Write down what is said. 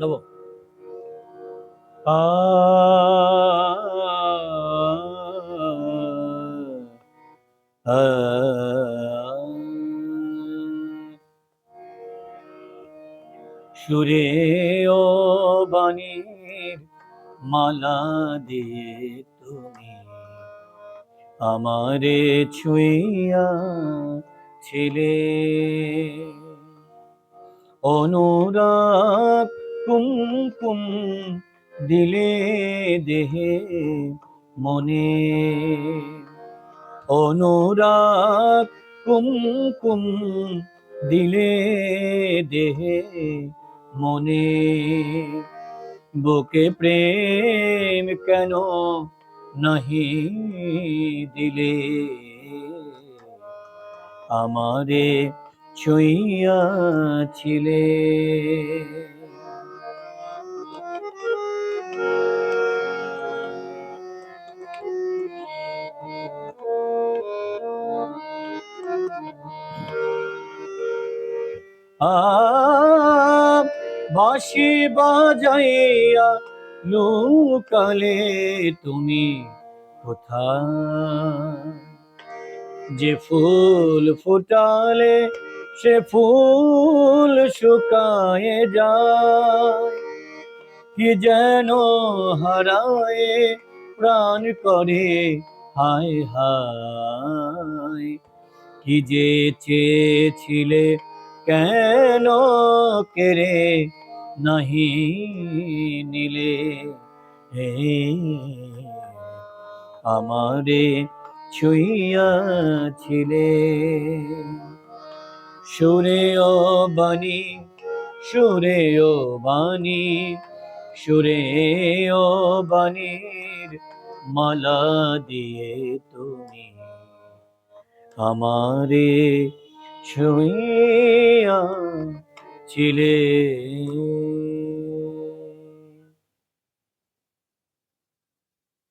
গাবো। আ আ সুরে ও বাণীর মালা দিয়ে তুমি আমারে ছুঁইয়া ছিলে, অনুরাগ কুমকুম দিলে দেহে মনে, অনুরাগ কুমকুম দিলে দেহে মনে, বুকে প্রেম কেন নাহি দিলে, আমারে ছুঁইয়াছিলে। বাঁশি বাজাইয়া লুকালে তুমি কোথায়, যে ফুল ফুটালে সে ফুল শুকায়ে যায়, কি যেন হারায় প্রাণ করে হায় হায়, কি যে চেয়েছিলে কেন কেড়ে নাহি নিলে, আমারে ছুঁইয়াছিলে। সুরে ও বাণী, সুরে ও বাণী, সুরে ও বাণীর মালা দিয়ে তুমি আমারে ছুঁইয়াছিলে।